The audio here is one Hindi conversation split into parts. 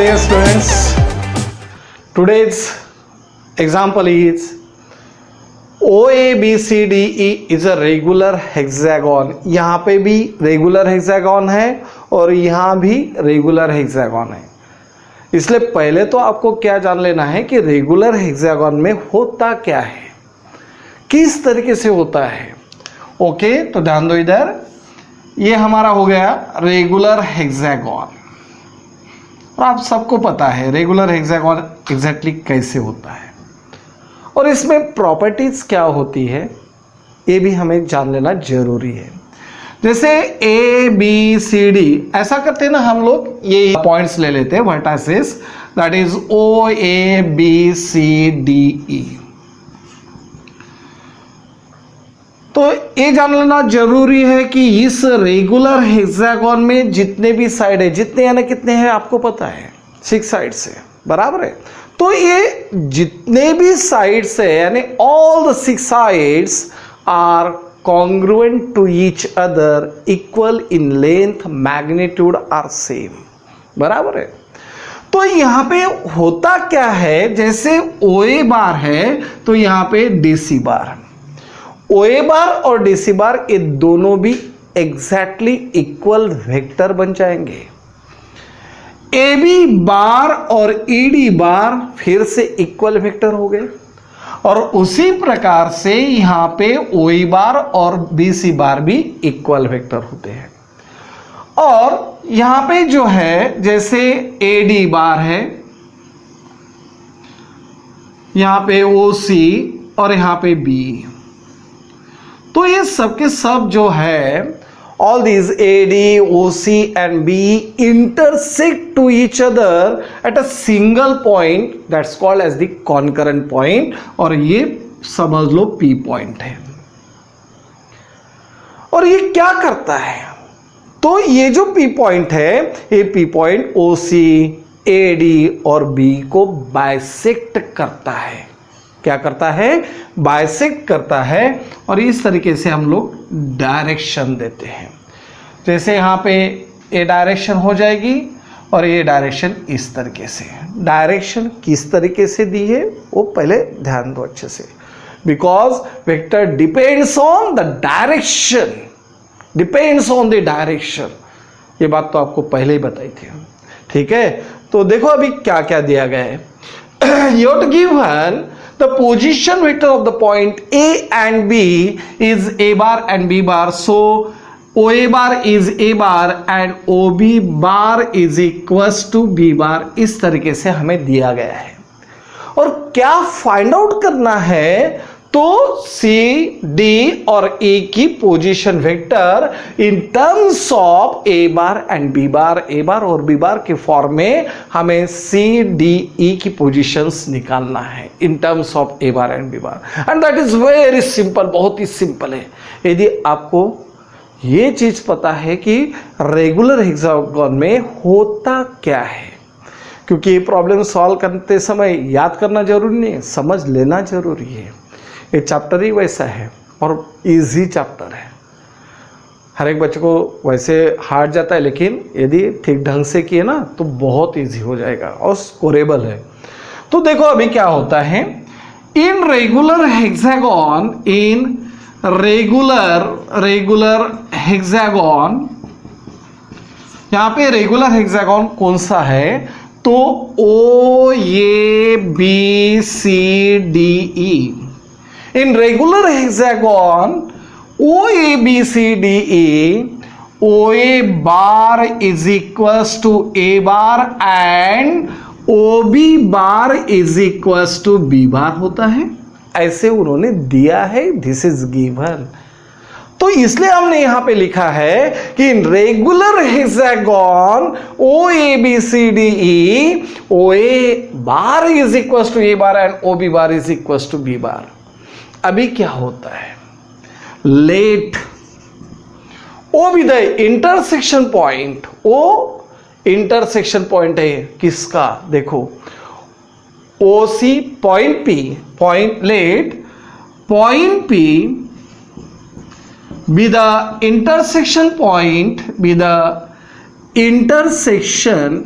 dear students, today's example is OABCDE is a regular hexagon. यहाँ पे भी रेगुलर हेक्सागन है और यहाँ भी रेगुलर हेक्सागन है. इसलिए पहले तो आपको क्या जान लेना है कि रेगुलर हेक्सागन में होता क्या है, किस तरीके से होता है. ओके, तो ध्यान दो इधर. ये हमारा हो गया रेगुलर हेक्सागन और आप सबको पता है रेगुलर हेक्सागन एग्जैक्टली कैसे होता है और इसमें प्रॉपर्टीज क्या होती है ये भी हमें जान लेना जरूरी है. जैसे ए बी सी डी ऐसा करते हैं ना हम लोग, ये पॉइंट्स ले लेते हैं vertices, that is O A B C D E. तो ये जान लेना जरूरी है कि इस रेगुलर हेक्सागन में जितने भी साइड है, जितने यानी कितने हैं आपको पता है, 6 साइड्स है, बराबर है. तो ये जितने भी साइड्स है यानी all the 6 sides are congruent to each other, equal in length, magnitude are same, बराबर है. तो यहां पे होता क्या है, जैसे OA बार है तो यहां पे DC बार, OA बार और DC बार ये दोनों भी एग्जैक्टली इक्वल वेक्टर बन जाएंगे. AB बार और ED बार फिर से इक्वल वेक्टर हो गए और उसी प्रकार से यहां पे OE बार और BC बार भी इक्वल वेक्टर होते हैं. और यहां पे जो है जैसे AD बार है, यहां पे OC और यहां पे B, तो ये सब के सब जो है all these AD, OC and B intersect to each other at a single point that's called as the concurrent point, और ये समझ लो P point है. और ये क्या करता है, तो ये जो P point है, ये P point OC, AD और B को बाइसेक्ट करता है. क्या करता है, बाइसेक्ट करता है. और इस तरीके से हम लोग डायरेक्शन देते हैं. जैसे यहाँ पे ये डायरेक्शन हो जाएगी और ये डायरेक्शन इस तरीके से. डायरेक्शन किस तरीके से दी है वो पहले ध्यान दो अच्छे से, because vector depends on the direction, depends on the direction. ये बात तो आपको पहले ही बताई थी, ठीक है. तो देखो अभी क्या क्या दिया गया है. You have given the position vector of the point A and B is A bar and B bar, so OA bar is A bar and OB bar is equals to B bar. इस तरीके से हमें दिया गया है. और क्या फाइंड आउट करना है, तो C, D और A की position vector in terms of A bar and B bar, A बार और B बार के फॉर्म में हमें C, D, E की पोजीशंस निकालना है in terms of A bar and B bar. And that is very simple, बहुत ही सिंपल है. यदि आपको ये चीज पता है कि रेगुलर हेक्सागन में होता क्या है, क्योंकि ये प्रॉब्लम सॉल्व करते समय याद करना जरूरी नहीं है, समझ लेना जरूरी है. ये चैप्टर ही वैसा है और इजी चैप्टर है. हर एक बच्चे को वैसे हार्ड जाता है, लेकिन यदि ठीक ढंग से किए ना तो बहुत इजी हो जाएगा और स्कोरेबल है. तो देखो अभी क्या होता है in regular hexagon, in regular hexagon. यहाँ पे रेगुलर हेक्सागन कौन सा है, तो OABCDE. In regular hexagon OABCDE, OA bar is equals to A bar and OB bar is equals to B bar होता है. ऐसे उन्होंने दिया है, दिस इज गिवन. तो इसलिए हमने यहां पे लिखा है कि in regular hexagon OABCDE, OA bar is equals to A bar and OB bar is equals to B bar. अभी क्या होता है, लेट O भी the intersection point, O intersection point है किसका, देखो OC point P, point let point P be the intersection point, be the intersection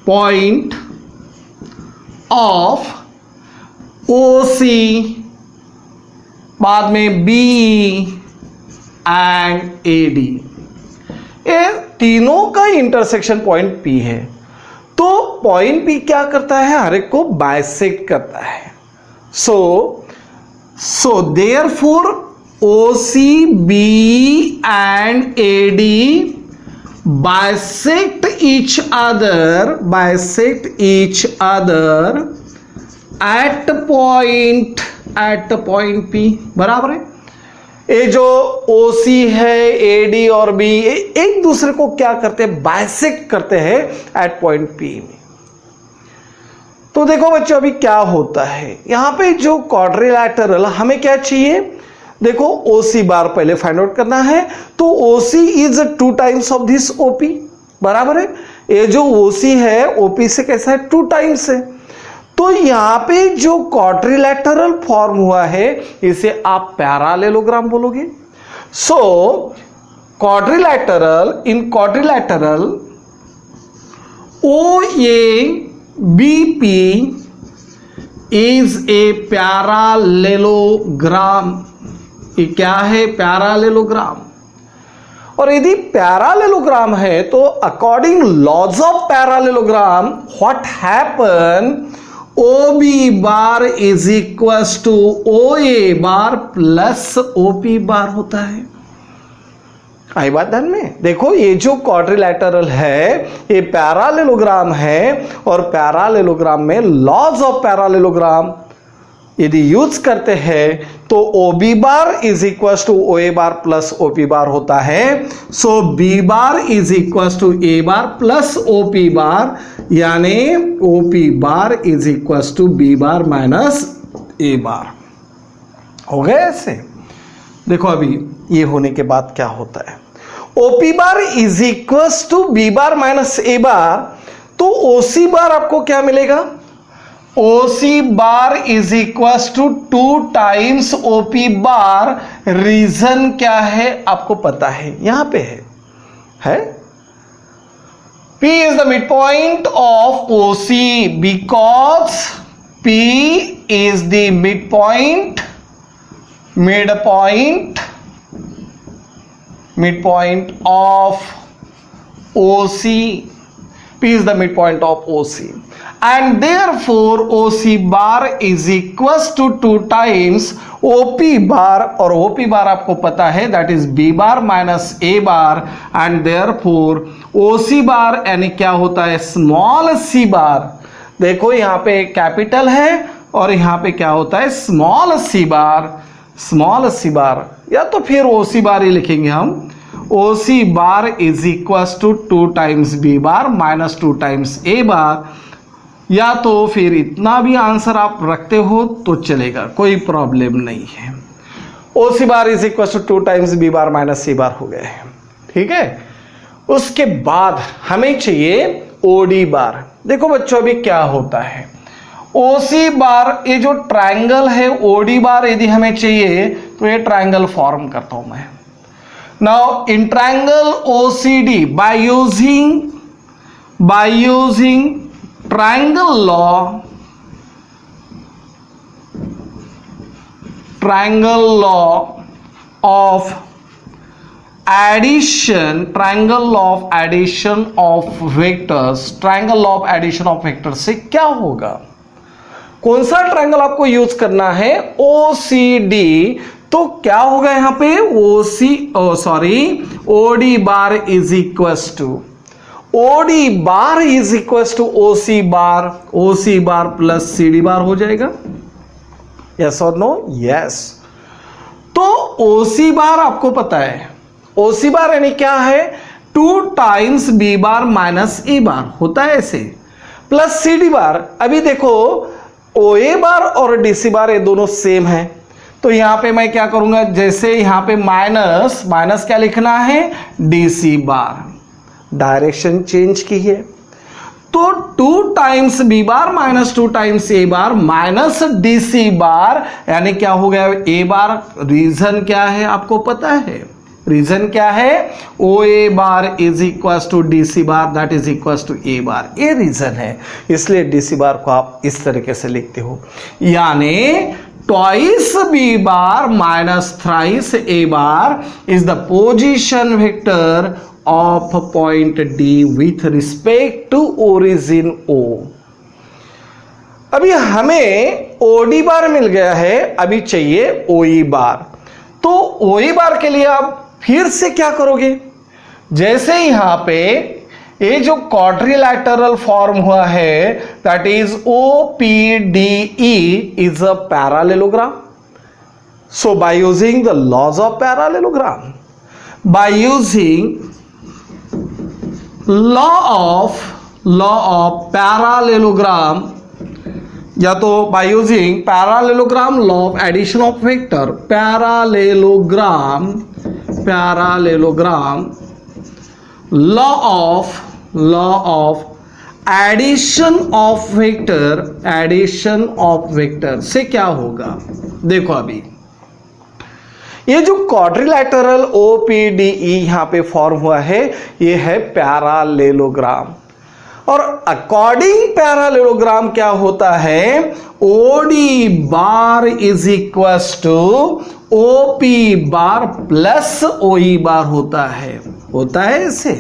point of OC, बाद में BE एंड AD, ये तीनों का इंटरसेक्शन पॉइंट P है। तो पॉइंट P क्या करता है, हर एक को बाइसेक्ट करता है। So therefore OC, BE and AD bisect each other at point P, बराबर है। ये जो OC है, AD और B एक दूसरे को क्या करते हैं, बाइसेक्ट करते हैं एट पॉइंट P में। तो देखो बच्चों अभी क्या होता है, यहां पे जो क्वाड्रिलैटरल हमें क्या चाहिए, देखो OC बार पहले फाइंड आउट करना है। तो OC is 2 times of this OP, बराबर है। ये जो OC है OP से कैसा है, 2 टाइम्स है। तो यहां पे जो क्वाड्रिलैटरल फॉर्म हुआ है इसे आप पैरालेलोग्राम बोलोगे। So quadrilateral, in quadrilateral OABP is a parallelogram. ये क्या है, पैरालेलोग्राम। और यदि पैरालेलोग्राम है तो according laws of parallelogram what happen, OB bar is equal to OA bar plus OP bar होता है। आई बात ध्यान में। देखो ये जो क्वाड्रिलैटरल है ये पैरालेलोग्राम है, और पैरालेलोग्राम में लॉज ऑफ पैरालेलोग्राम यदि यूज करते हैं तो OB bar is equal to OA bar plus OP bar होता है। So B bar is equal to A bar plus OP bar, यानी OP bar is equal to B bar minus A bar. हो गया ऐसे। देखो अभी ये होने के बाद क्या होता है, OP bar is equal to B bar minus A bar, तो OC बार आपको क्या मिलेगा, OC bar is equal to 2 times OP bar. Reason क्या है आपको पता है, यहां पे है P is the mid point of OC because P is the mid point of OC. P is the midpoint of OC, and therefore OC bar is equals to 2 times OP bar, और OP bar आपको पता है that is B bar minus A bar, and therefore OC bar यानी क्या होता है, स्मॉल c bar। देखो यहाँ पे कैपिटल है और यहाँ पे क्या होता है, स्मॉल c bar, या तो फिर OC बार ही लिखेंगे हम। OC bar is equal to 2 times B bar minus 2 times A bar, या तो फिर इतना भी आंसर आप रखते हो तो चलेगा, कोई प्रॉब्लम नहीं है। OC bar is equal to 2 times B bar minus C bar हो गए हैं, ठीक है। उसके बाद हमें चाहिए OD बार। देखो बच्चों अभी क्या होता है, OC बार, ये जो ट्रायंगल है OD बार यदि हमें चाहिए तो ये ट्रायंगल फॉर्म करता हूं मैं। Now in triangle OCD by using triangle law of addition, triangle law of addition of vectors से क्या होगा, कौन सा ट्रायंगल आपको यूज करना है, OCD। तो क्या होगा यहां पे, OD bar is equal to OC bar plus CD bar हो जाएगा। यस और नो, यस। तो OC बार आपको पता है, OC बार यानी क्या है, 2 times B bar minus A bar होता है ऐसे, प्लस CD बार। अभी देखो OA बार और DC बार ये दोनों सेम है, तो यहां पे मैं क्या करूंगा, जैसे यहां पे माइनस क्या लिखना है, DC बार, डायरेक्शन चेंज की है। तो 2 times B bar minus 2 times A bar minus DC बार, यानी क्या हो गया, A बार। रीजन क्या है आपको पता है, रीजन क्या है? O A bar is equal to D C bar that is equal to A bar, ये रीजन है, इसलिए डी सी बार को आप इस तरीके से लिखते हो, यानी twice B bar minus thrice A bar is the position vector of point D with respect to origin O. अभी हमें ओडी बार मिल गया है, अभी चाहिए ओई बार। तो ओई बार के लिए आप फिर से क्या करोगे? जैसे यहां पे ये जो क्वाड्रिलैटरल फॉर्म हुआ है that is O P D E is a parallelogram. So by using the laws of parallelogram, by using law of parallelogram, या तो by using parallelogram law of addition of vector, parallelogram law of addition of vector से क्या होगा? देखो अभी ये जो क्वाड्रिलैटरल OPDE यहां पे फॉर्म हुआ है, ये है पैरालेलोग्राम। और अकॉर्डिंग पैरालेलोग्राम क्या होता है? OD bar is equal to OP bar plus OE bar होता है इसे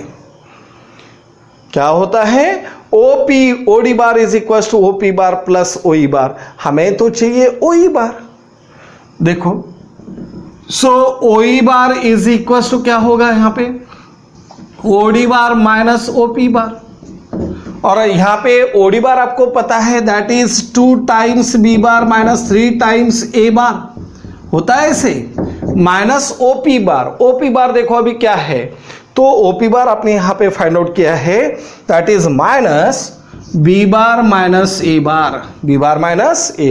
क्या होता है? OD bar is equal to OP bar plus OE bar. हमें तो चाहिए ओई बार। देखो, सो ओई बार इज इक्वल टू क्या होगा यहां पे? OD bar minus OP bar, और यहां पे ओडी बार आपको पता है that is 2 times B bar minus 3 times A bar होता है इसे, माइनस ओपी बार देखो अभी क्या है, तो ओपी बार आपने यहां पे फाइंड आउट किया है that is minus B bar minus A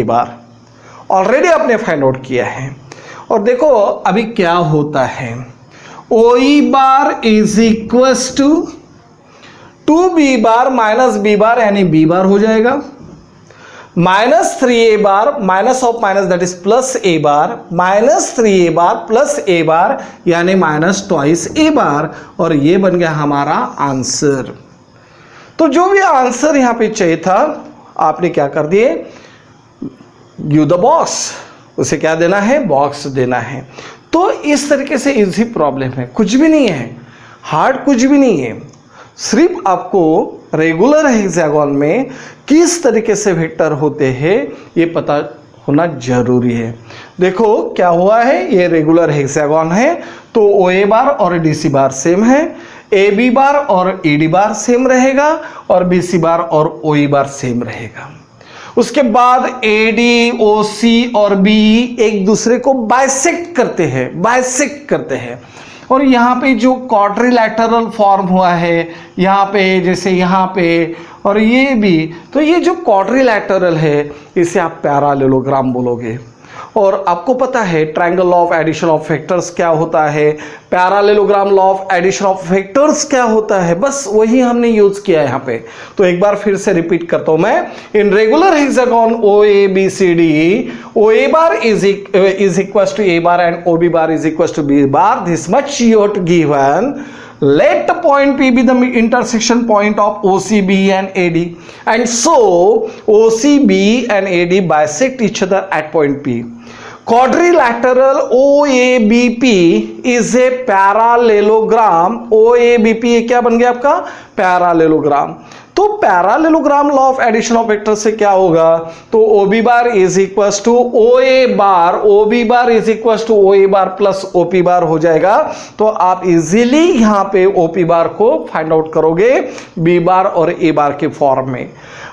bar, already आपने फाइंड आउट किया है। और देखो अभी क्या होता है, OE bar is equal to 2b bar minus B bar यानी बी बार हो जाएगा, minus 3a bar minus of minus that is plus A bar, minus 3a bar plus A bar यानी माइनस ट्वाइस ए बार, और ये बन गया हमारा आंसर। तो जो भी आंसर यहां पे चाहिए था आपने क्या कर दिए? गिव द बॉक्स, उसे क्या देना है? बॉक्स देना है। तो इस तरीके से इजी प्रॉब्लम है, कुछ भी नहीं है हार्ड, कुछ भी नहीं है, सिर्फ आपको रेगुलर हेक्सागोन में किस तरीके से वेक्टर होते हैं ये पता होना जरूरी है। देखो क्या हुआ है, ये रेगुलर हेक्सागोन है, तो ओ ए बार और डी सी बार सेम है, ए बी बार और ई डी बार सेम रहेगा, और बी सी बार और ओ ई बार सेम रहेगा। उसके बाद ए डी ओ सी और बी एक दूसरे को बाइसेक्ट करते हैं, और यहाँ पे जो क्वाड्रिलैटरल फॉर्म हुआ है यहाँ पे, जैसे यहाँ पे और ये भी, तो ये जो क्वाड्रिलैटरल है इसे आप पैरालेलोग्राम बोलोगे। और आपको पता है triangle law of addition of vectors क्या होता है, parallelogram law of addition of vectors क्या होता है, बस वही हमने यूज किया है यहाँ पे। तो एक बार फिर से रिपीट करता हूं मैं, in regular hexagon O A B C D, O A bar is equal to A bar and O B bar is equal to B bar, this much you have to given. Let point P be the intersection point of OCB and AD, and so OCB and AD bisect each other at point P. Quadrilateral OABP is a parallelogram. OABP क्या बन गया आपका? पैरालेलोग्राम। तो parallelogram law of addition of vector से क्या होगा? तो O B bar is equal to O A bar, O B bar is equal to O A bar plus O P bar हो जाएगा। तो आप इजीली यहां पे ओ पी बार को फाइंड आउट करोगे बी बार और ए बार के फॉर्म में।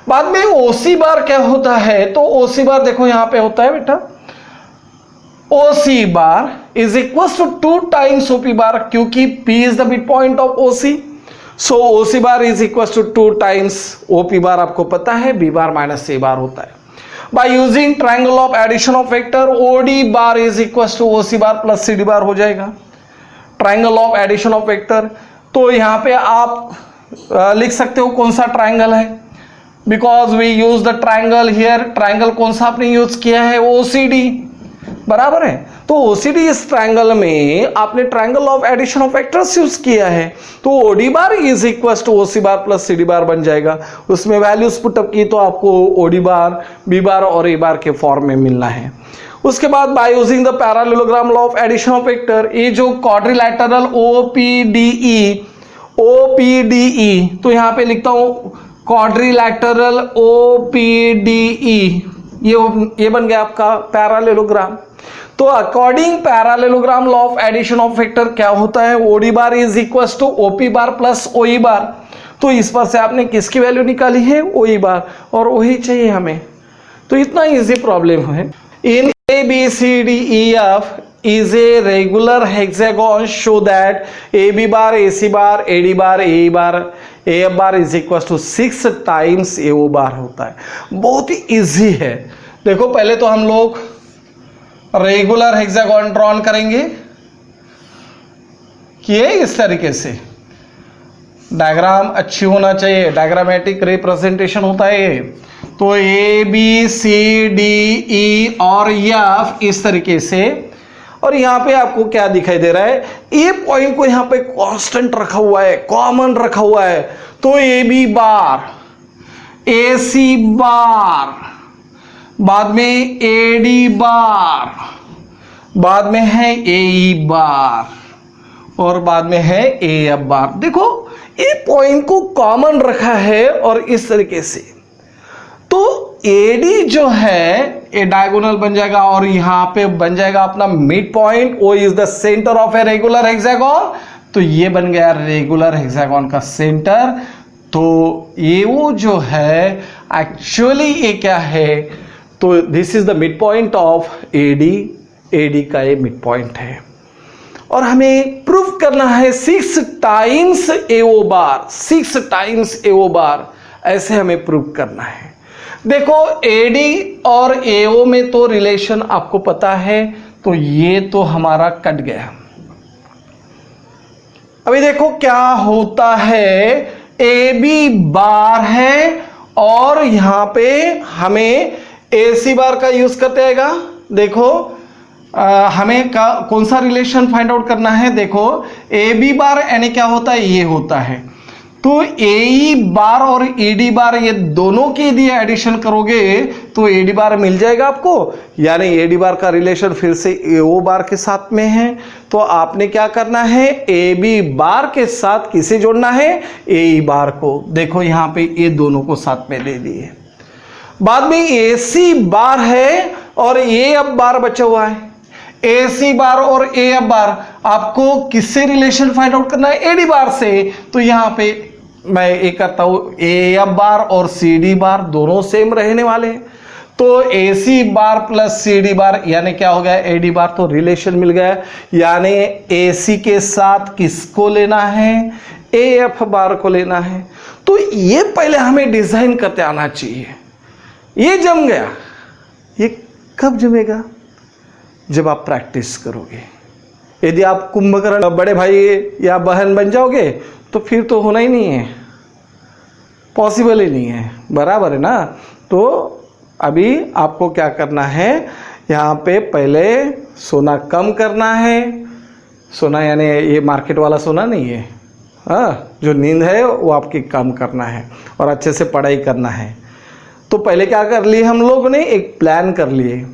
बाद में ओ सी बार क्या होता है? तो ओ सी बार देखो यहां पे होता है बेटा, O C bar is equal to 2 times O P bar, क्योंकि P is the mid point of O C. So O C bar is equal to 2 times O P bar, आपको पता है B bar minus A bar होता है। By using triangle of addition of vector O D bar is equal to O C bar plus C D bar हो जाएगा, triangle of addition of vector. तो यहां पे आप लिख सकते हो कौन सा ट्रायंगल है, because we use the triangle here. Triangle कौन सा आपने यूज किया है? ओ सी डी, बराबर है। तो ओसीडी इस ट्रायंगल में आपने triangle of addition of vectors use किया है, तो OD bar is equal to OC bar plus CD bar बन जाएगा। उसमें वैल्यूज पुटअप की तो आपको ओडी बार, बी बार और ए बार के फॉर्म में मिलना है। उसके बाद by using the parallelogram law of addition of vector, ये जो क्वाड्रिलैटरल ओपीडीई, तो यहां पे लिखता हूं क्वाड्रिलैटरल ओपीडीई, ये बन गया आपका पैरेललोग्राम। तो according parallelogram law of addition of vector क्या होता है, OD bar is equal to OP bar plus OE bar. तो इस पर से आपने किसकी वैल्यू निकाली है, ओई बार, और वही चाहिए हमें। तो इतना इजी प्रॉब्लम है। In A B C D E F is a regular hexagon, show that AB bar, AC bar, AD bar, AE bar, AF bar is equal to 6 times AO bar होता है। बहुत ही इजी है। देखो पहले तो हम लोग रेगुलर हेक्सागोन ड्रॉन करेंगे, किए इस तरीके से। डायग्राम अच्छी होना चाहिए, डायग्रामेटिक रिप्रेजेंटेशन होता है ये। तो ए बी सी डी ई और एफ इस तरीके से, और यहां पे आपको क्या दिखाई दे रहा है, ए पॉइंट को यहां पे कांस्टेंट रखा हुआ है, कॉमन रखा हुआ है। तो ए बी बार, ए सी बार, बाद में ए डी बार, बाद में है ए ई बार, और बाद में है ए एफ बार। देखो ए पॉइंट को कॉमन रखा है और इस तरीके से, तो एडी जो है ये डायगोनल बन जाएगा और यहां पे बन जाएगा अपना मिड पॉइंट, वो is the centre of A regular hexagon. तो ये बन गया रेगुलर हेक्सागोन का सेंटर। तो ये वो जो है एक्चुअली ये क्या है, तो this is the mid point of AD, AD का ये मिड पॉइंट है। और हमें प्रूफ करना है 6 टाइम्स एओ बार, 6 टाइम्स एओ बार, ऐसे हमें प्रूफ करना है। देखो एडी और एओ में तो रिलेशन आपको पता है, तो ये तो हमारा कट गया। अभी देखो क्या होता है, ए बी बार है और यहां पे हमें ए सी बार का यूज करते आएगा। देखो हमें कौन सा रिलेशन फाइंड आउट करना है। देखो ए बी बार यानी क्या होता है, ये होता है। तो ए बार और एडी बार ये दोनों के यदि एडिशन करोगे तो एडी बार मिल जाएगा आपको, यानी एडी बार का रिलेशन फिर से एओ बार के साथ में है। तो आपने क्या करना है, ए बी बार के साथ किसे जोड़ना है, ए बार को। देखो यहां पे ये दोनों को साथ में ले लिए। बाद में ए सी बार है और ए एफ बार बचा हुआ है। ए सी बार और ए एफ बार आपको किससे रिलेशन फाइंड आउट करना है, एडी बार से। तो यहां पे मैं ये करता हूं, ए एफ बार और सी डी बार दोनों सेम रहने वाले हैं। तो ए C bar plus C D bar यानी क्या हो गया, ए डी बार, तो रिलेशन मिल गया। यानी ए सी के साथ किसको लेना है, ए एफ बार को लेना है। तो ये पहले हमें डिजाइन करते आना चाहिए। ये जम गया, ये कब जमेगा, जब आप प्रैक्टिस करोगे। यदि आप कुंभकर्ण बड़े भाई या बहन बन जाओगे तो फिर तो होना ही नहीं है, पॉसिबल ही नहीं है, बराबर है ना। तो अभी आपको क्या करना है, यहाँ पे पहले सोना कम करना है। सोना यानी ये मार्केट वाला सोना नहीं है, हाँ, जो नींद है वो आपकी कम करना है और अच्छे से पढ़ाई करना है। तो पहले क्या कर लिए हम लोग ने, एक प्लान कर लिए।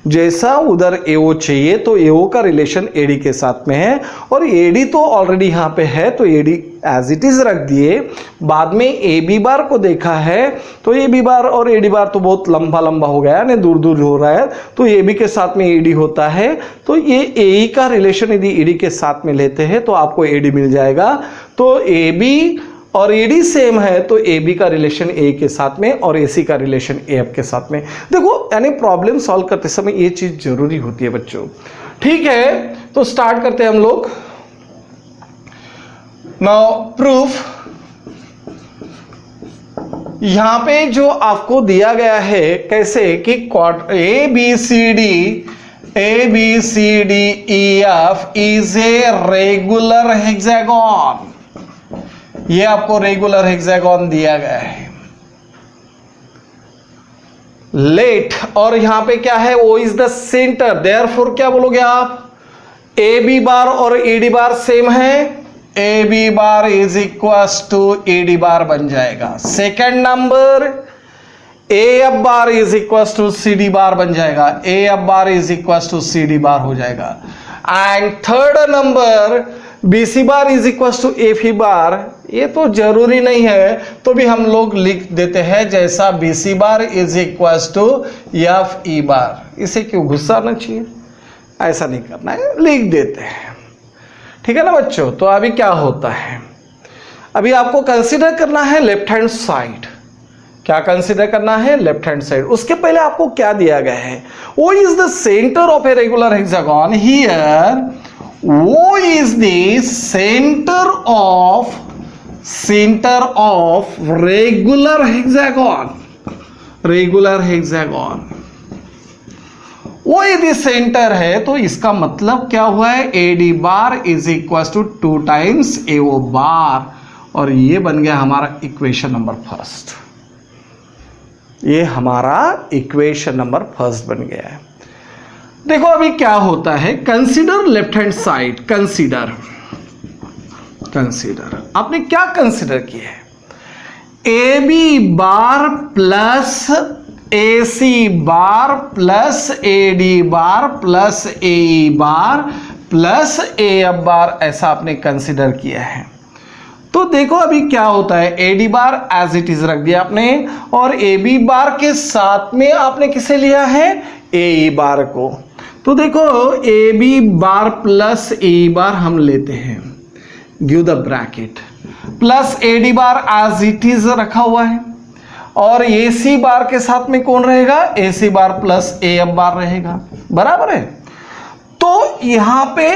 जैसा उधर एओ चाहिए तो एओ का रिलेशन एडी के साथ में है, और एडी तो ऑलरेडी यहाँ पे है तो एडी एज इट इज रख दिए। बाद में ए बी बार को देखा है तो ए बी बार और एडी बार तो बहुत लंबा लंबा हो गया है, दूर दूर हो रहा है, तो ए बी के साथ में एडी होता है। तो ये ए का रिलेशन यदि एडी के साथ में लेते हैं तो आपको एडी मिल जाएगा। तो ए बी और एडी सेम है तो ए बी का रिलेशन ए के साथ में और ए सी का रिलेशन ए एफ के साथ में। देखो यानी प्रॉब्लम सॉल्व करते समय ये चीज जरूरी होती है बच्चों। ठीक है, तो स्टार्ट करते हैं हम लोग। नाउ प्रूफ, यहां पे जो आपको दिया गया है कैसे कि A B C D E F is a regular hexagon. ये आपको रेगुलर हेक्सागोन दिया गया है। लेट, और यहां पे क्या है, O is the centre, therefore क्या बोलोगे आप, ए बी बार और ए डी बार सेम है, A B bar is equal to A D bar बन जाएगा। Second number A F bar is equal to C D bar बन जाएगा, A F bar is equal to C D bar हो जाएगा। And third number B C bar is equal to F E bar, ये तो जरूरी नहीं है तो भी हम लोग लिख देते हैं जैसा B C bar is equal to F E bar. इसे क्यों गुस्सा आना चाहिए, ऐसा नहीं करना है, लिख देते हैं, ठीक है ना बच्चों। तो अभी क्या होता है, अभी आपको कंसीडर करना है लेफ्ट हैंड साइड। क्या कंसीडर करना है, लेफ्ट हैंड साइड। उसके पहले आपको क्या दिया गया है, O is the centre of a regular hexagon, here O is the centre of regular hexagon, वो यदि सेंटर है तो इसका मतलब क्या हुआ है, A D bar is equal to 2 times A O bar, और ये बन गया हमारा इक्वेशन नंबर फर्स्ट। ये हमारा इक्वेशन नंबर फर्स्ट बन गया है। देखो अभी क्या होता है, consider left hand side, consider आपने क्या कंसीडर किया है, A B bar plus A C bar plus A D bar plus A E bar plus A F bar, ऐसा आपने कंसीडर किया है। तो देखो अभी क्या होता है, A D bar as it is रख दिया आपने, और ए बी बार के साथ में आपने किसे लिया है, ए ई बार को। तो देखो ए B bar plus A E बार हम लेते हैं, give the bracket, plus A D bar as it is रखा हुआ है, और ए सी बार के साथ में कौन रहेगा, ए C bar plus A F बार रहेगा, बराबर है। तो यहां पे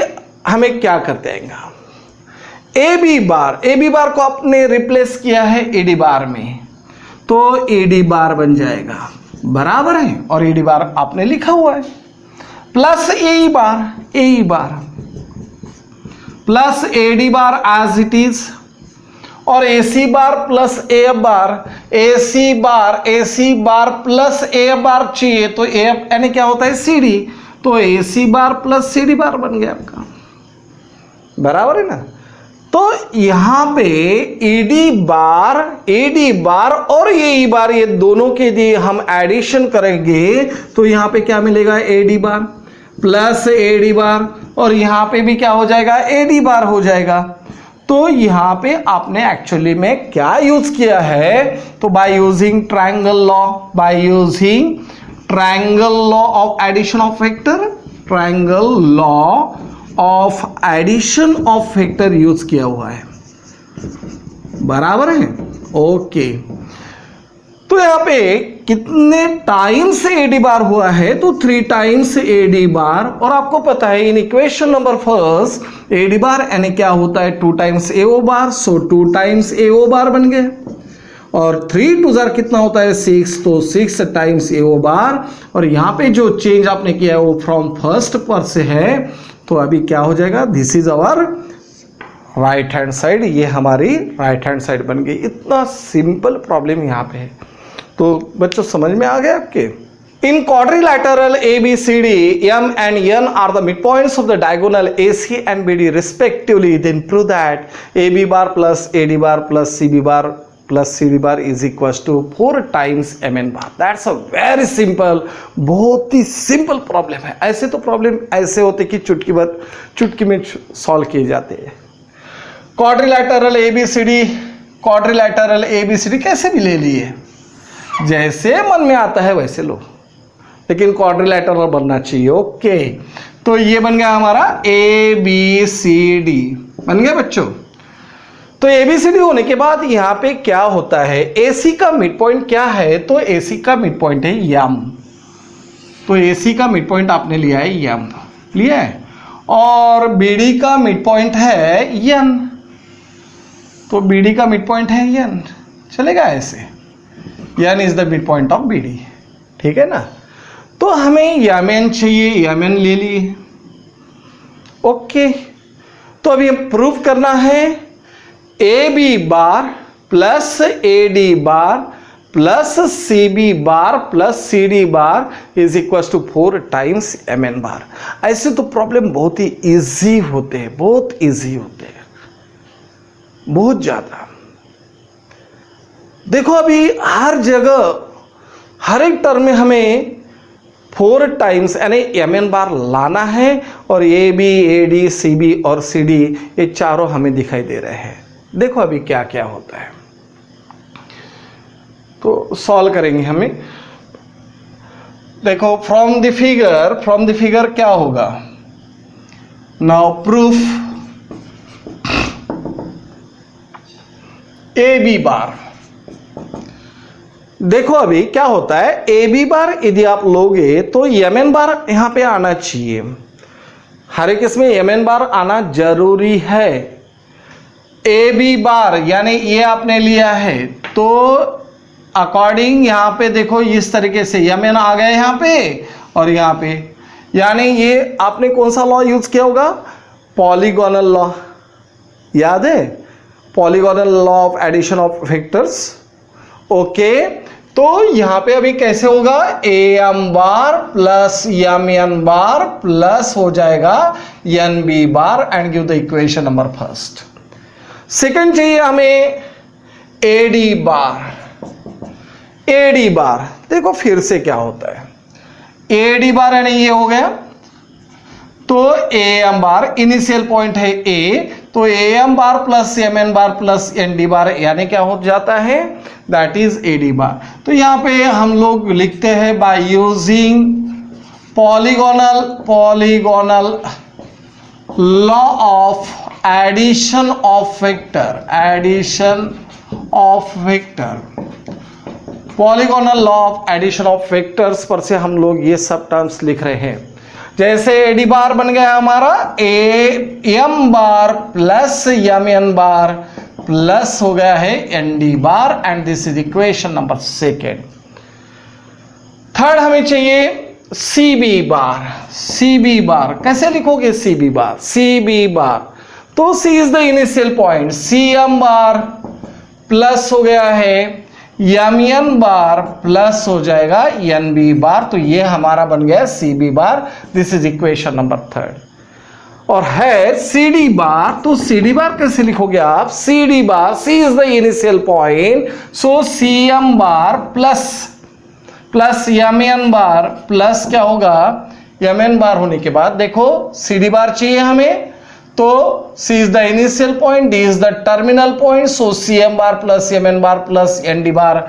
हमें क्या करते आएगा, ए बी बार को आपने रिप्लेस किया है ए डी बार में, तो ए डी बार बन जाएगा, बराबर है, और ए डी बार आपने लिखा हुआ है, plus A E bar plus A D bar as it is, और A C bar plus A F bar, A C bar plus A F bar चाहिए, तो ए एफ यानी क्या होता है, सी डी, तो ए C bar plus C D bar बन गया आपका, बराबर है ना। तो यहां पे ए डी बार और ए ई बार, ये दोनों के लिए हम एडिशन करेंगे तो यहां पे क्या मिलेगा, ए D bar plus A D बार, और यहां पे भी क्या हो जाएगा, ए डी बार हो जाएगा। तो यहां पे आपने एक्चुअली में क्या यूज किया है, तो by using triangle law of addition of vector, triangle law of addition of vector use किया हुआ है, बराबर है, ओके। तो यहां पे कितने टाइम्स ए डी बार हुआ है, तो 3 टाइम्स ए डी बार, और आपको पता है in equation number first A D bar यानी क्या होता है, 2 times A O bar, so 2 times A O बार बन गए, और 3 2 जार कितना होता है, 6, तो 6 टाइम्स ए ओ बार, और यहां पे जो चेंज आपने किया है वो फ्रॉम फर्स्ट पर से है, तो अभी क्या हो जाएगा, this is our right hand side, ये हमारी राइट हैंड साइड बन गई। इतना सिंपल प्रॉब्लम यहाँ पे है, तो बच्चों समझ में आ गया आपके। इन quadrilateral ABCD, M and N are the midpoints of the diagonal AC and BD respectively. Then prove that AB bar plus AD bar plus CB bar plus CD bar is equals to 4 times MN bar. That's a very simple, बहुत ही सिंपल प्रॉब्लम है। ऐसे तो प्रॉब्लम ऐसे होते कि चुटकी में सॉल्व किए जाते हैं। क्वाड्रिलैटरल ABCD कैसे भी ले लिए, जैसे मन में आता है वैसे लो, लेकिन क्वाड्रिलैटरल बनना चाहिए, ओके। तो ये बन गया हमारा ABCD बन गया बच्चों। तो ABCD होने के बाद यहां पे क्या होता है, AC का मिड पॉइंट क्या है, तो AC का मिड पॉइंट है M, तो AC का मिड पॉइंट आपने लिया है M, लिया है, और BD का मिड पॉइंट है N, तो BD का मिड पॉइंट है N, चलेगा ऐसे, N is the mid point of BD, ठीक है ना। तो हमें Mn चाहिए, Mn ले लिए, ओके। तो अभी प्रूफ करना है AB bar plus AD bar plus C B bar plus C D bar is equal to 4 times M N bar. ऐसे तो प्रॉब्लम बहुत ही इजी होते हैं, बहुत इजी होते हैं, बहुत ज्यादा। देखो अभी हर जगह हर एक टर्म में हमें 4 टाइम्स यानी एम एन बार लाना है और A B A D C B और सी डी ये चारों हमें दिखाई दे रहे हैं। देखो अभी क्या क्या होता है, तो सॉल्व करेंगे हमें। देखो फ्रॉम द फिगर क्या होगा, now proof A B bar. देखो अभी क्या होता है, ए बी बार यदि आप लोगे तो एम एन बार यहां पे आना चाहिए, हर एक इसमें एम एन बार आना जरूरी है। ए बी बार यानी ये आपने लिया है तो अकॉर्डिंग यहां पे देखो इस तरीके से एम एन आ गया यहां पे और यहां पे, यानी ये आपने कौन सा लॉ यूज किया होगा, पॉलीगोनल लॉ, याद है, polygonal law of addition of vectors. Okay, तो यहां पे अभी कैसे होगा, A M bar plus M N bar plus हो जाएगा N B bar and give the equation number first. Second चाहिए हमें ए डी बार। ए डी बार देखो फिर से क्या होता है, ए डी बार यानी ये हो गया, तो A M bar initial point है ए, तो A M bar plus M N bar plus N D bar यानी क्या हो जाता है, that is A D bar. तो यहां पे हम लोग लिखते हैं by using polygonal law of addition of vector, polygonal law of addition of vectors पर से हम लोग ये सब टर्म्स लिख रहे हैं। जैसे ए डी बार बन गया हमारा A M bar plus M N bar plus हो गया है N D bar and this is equation number second. Third हमें चाहिए सी बी बार। सी बी बार कैसे लिखोगे, सी बी बार, सी बी बार तो C is the initial point, C M bar plus हो गया है एम एन बार प्लस हो जाएगा एन बी बार, तो ये हमारा बन गया C B bar, this is equation number third. और है सी डी बार, तो सी डी बार कैसे लिखोगे आप, C D bar, C is the initial point, so C M bar plus M N bar plus क्या होगा एम एन बार होने के बाद देखो सी डी बार चाहिए हमें, तो C is the initial point, D is the terminal point, so CM bar plus M bar plus N D bar,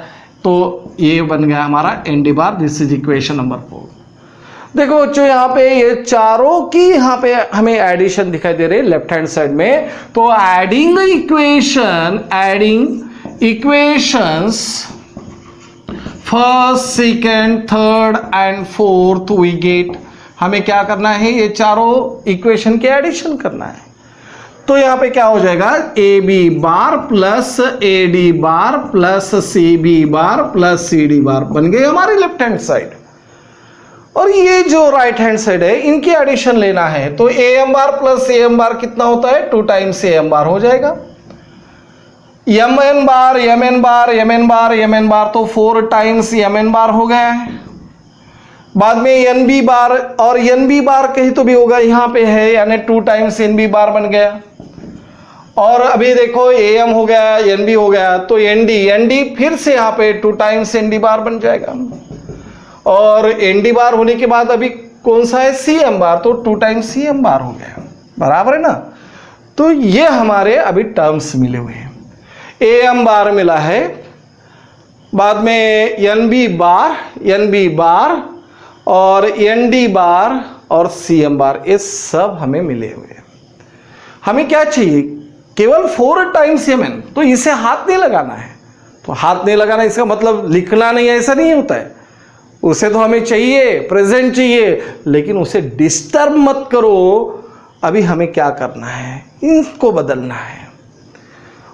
तो ये बन गया हमारा N D bar, this is equation number 4। देखो बच्चों यहाँ पे ये चारों की यहाँ पे हमें एडिशन दिखाई दे रही है लेफ्ट हैंड साइड में, तो adding equations first second third and fourth we get, हमें क्या करना है, ये चारों इक्वेशन के एडिशन करना है। तो यहां पे क्या हो जाएगा, A B bar plus A D bar plus C B bar plus C D bar बन गई हमारी लेफ्ट हैंड साइड। और ये जो राइट हैंड साइड है इनकी एडिशन लेना है, तो A M bar plus A M bar कितना होता है, 2 टाइम्स ए एम बार हो जाएगा, एम एन बार एम एन बार एम एन बार एम एन बार तो 4 टाइम्स एम एन बार हो गया है। बाद में एन बी बार, और एन बी बार कहीं तो भी होगा, यहां पे है यानी 2 टाइम्स एन बी बार बन गया। और अभी देखो ए एम हो गया एन बी हो गया, तो एन डी फिर से यहाँ पे 2 टाइम्स एन डी बार बन जाएगा। और एन डी बार होने के बाद अभी कौन सा है, सी एम बार, तो 2 टाइम्स सी एम बार हो गया, बराबर है ना। तो ये हमारे अभी टर्म्स मिले हुए हैं, ए एम बार मिला है, बाद में एन बी बार और एन डी बार और सी एम बार, ये सब हमें मिले हुए हैं। हमें क्या चाहिए, केवल 4 टाइम्स एम एन, तो इसे हाथ नहीं लगाना है। तो हाथ नहीं लगाना इसका मतलब लिखना नहीं है, ऐसा नहीं होता है। उसे तो हमें चाहिए, प्रेजेंट चाहिए, लेकिन उसे डिस्टर्ब मत करो। अभी हमें क्या करना है, इनको बदलना है।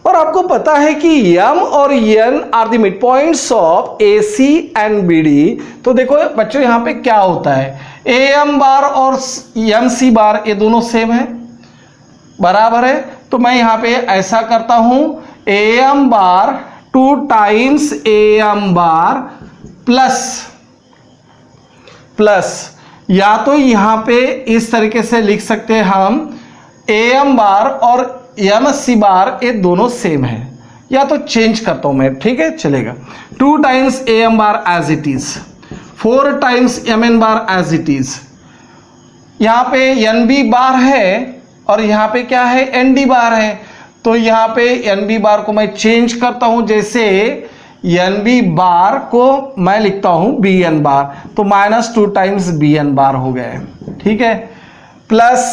और आपको पता है कि m और n are the mid points of AC and BD। तो देखो बच्चों यहाँ पे क्या होता है, AM बार और MC बार ये दोनों सेम है, बराबर है। तो मैं यहाँ पे ऐसा करता हूँ, AM bar 2 times AM bar plus या तो यहां पे इस तरीके से लिख सकते हैं हम AM बार और MC बार ये दोनों सेम है, या तो चेंज करता हूं मैं, ठीक है चलेगा। 2 times AM bar as it is, 4 times MN bar as it is. यहां पे NB बार है और यहां पे क्या है ND बार है, तो यहां पे NB बार को मैं चेंज करता हूं, जैसे NB बार को मैं लिखता हूं BN बार, तो -2 टाइम्स BN बार हो गए, ठीक है। Plus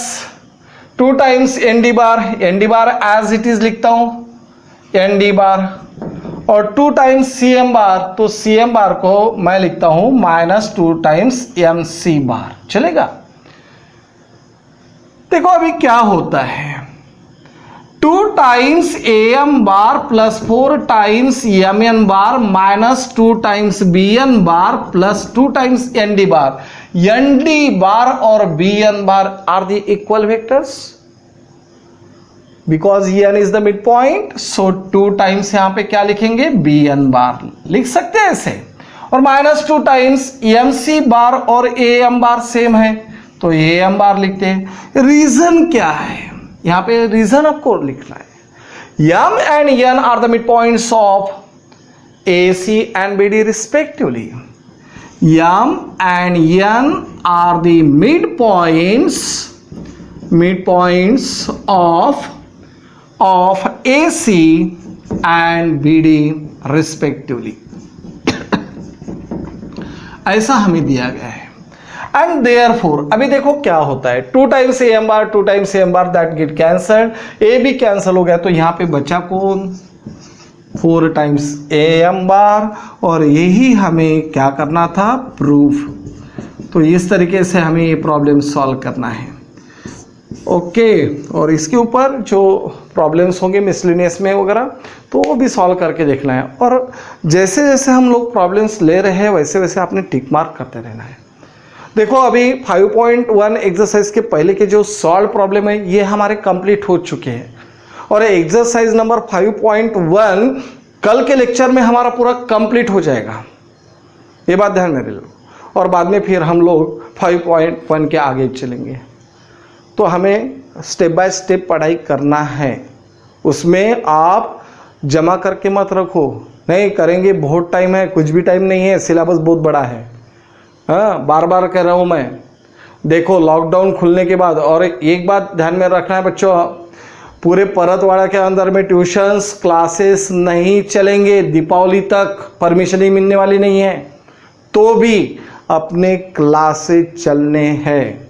2 times ND bar as it is लिखता हूं ND बार, और 2 टाइम्स CM बार, तो CM बार को मैं लिखता हूं -2 टाइम्स MC बार, चलेगा। देखो अभी क्या होता है, 2 times AM bar plus 4 times MN bar -2 times BN bar plus 2 times ND bar. ND bar और BN bar are the equal vectors because N is the mid point, so 2 times यहां पे क्या लिखेंगे BN बार लिख सकते हैं ऐसे, और -2 टाइम्स MC बार और AM बार सेम है, तो AM बार लिखते हैं। रीजन क्या है, यहां पे रीजन आपको लिखना है, M and N are the mid points of AC and BD respectively. M and N are the midpoints of AC and BD respectively. ऐसा हमें दिया गया है। एंड देयरफॉर अभी देखो क्या होता है, 2 times AM bar 2 times AM bar that get cancelled, A भी कैंसिल हो गया, तो यहां पे बचा कौन 4 टाइम्स AM बार, और यही हमें क्या करना था प्रूफ। तो इस तरीके से हमें ये प्रॉब्लम सॉल्व करना है, ओके। और इसके ऊपर जो प्रॉब्लम्स होंगे मिसलिनियस में वगैरह, तो वो भी सॉल्व करके देखना है, और जैसे जैसे हम लोग प्रॉब्लम्स ले रहे हैं वैसे वैसे आपने टिक मार्क करते रहना है। देखो अभी 5.1 एक्सरसाइज के पहले के जो सॉल्व प्रॉब्लम है ये हमारे कंप्लीट हो चुके हैं, और एक्सरसाइज नंबर 5.1 कल के लेक्चर में हमारा पूरा कंप्लीट हो जाएगा, ये बात ध्यान में रखो, और बाद में फिर हम लोग 5.1 के आगे चलेंगे। तो हमें स्टेप बाय स्टेप पढ़ाई करना है, उसमें आप जमा करके मत रखो, नहीं करेंगे बहुत टाइम है, कुछ भी टाइम नहीं है, सिलेबस बहुत बड़ा है। हाँ बार बार कह रहा हूँ मैं, देखो लॉकडाउन खुलने के बाद, और एक बात ध्यान में रखना है बच्चों, पूरे परतवाड़ा के अंदर में ट्यूशंस क्लासेस नहीं चलेंगे, दीपावली तक परमिशन ही मिलने वाली नहीं है, तो भी अपने क्लासेस चलने हैं।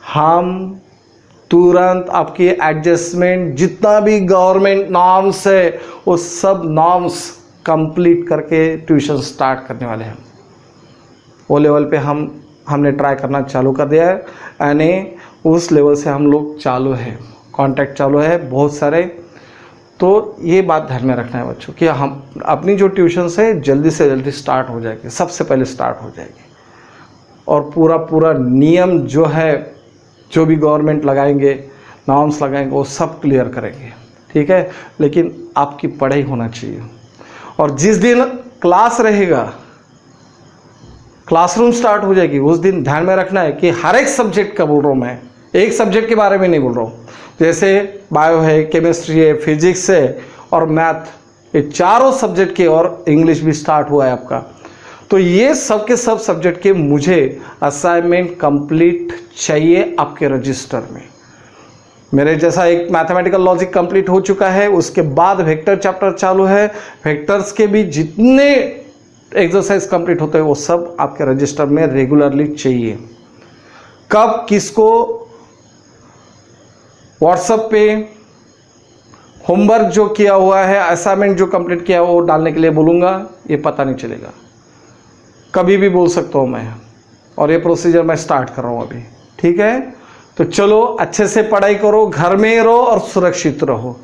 हम तुरंत आपकी एडजस्टमेंट जितना भी गवर्नमेंट नॉर्म्स है वो सब नॉर्म्स कंप्लीट करके ट्यूशन स्टार्ट करने वाले हैं। वो लेवल पे हमने ट्राई करना चालू कर दिया है, यानी उस लेवल से हम लोग चालू है, कांटेक्ट चालू है बहुत सारे। तो ये बात ध्यान में रखना है बच्चों कि हम अपनी जो ट्यूशन है जल्दी से जल्दी स्टार्ट हो जाएगी, सबसे पहले स्टार्ट हो जाएगी, और पूरा नियम जो है, जो भी गवर्नमेंट लगाएंगे नॉर्म्स लगाएंगे वो सब क्लियर करेंगे, ठीक है। लेकिन आपकी पढ़ाई होना चाहिए, और जिस दिन क्लास रहेगा, क्लासरूम स्टार्ट हो जाएगी, उस दिन ध्यान में रखना है कि हर एक सब्जेक्ट का बोल रहा हूँ मैं, एक सब्जेक्ट के बारे में नहीं बोल रहा हूँ। जैसे बायो है, केमिस्ट्री है, फिजिक्स है और मैथ, ये चारों सब्जेक्ट के, और इंग्लिश भी स्टार्ट हुआ है आपका, तो ये सब के सब सब्जेक्ट के मुझे असाइनमेंट कंप्लीट चाहिए आपके रजिस्टर में। मेरे जैसा एक मैथमेटिकल लॉजिक कंप्लीट हो चुका है, उसके बाद वेक्टर चैप्टर चालू है, वेक्टर्स के भी जितने एक्सरसाइज कंप्लीट होते हैं वो सब आपके रजिस्टर में रेगुलरली चाहिए। कब किसको व्हाट्सएप पे होमवर्क जो किया हुआ है, असाइनमेंट जो कंप्लीट किया वो डालने के लिए बोलूँगा, ये पता नहीं चलेगा, कभी भी बोल सकता हूँ मैं, और ये प्रोसीजर मैं स्टार्ट कर रहा हूँ अभी, ठीक है। तो चलो अच्छे से पढ़ाई करो, घर में रहो और सुरक्षित रहो।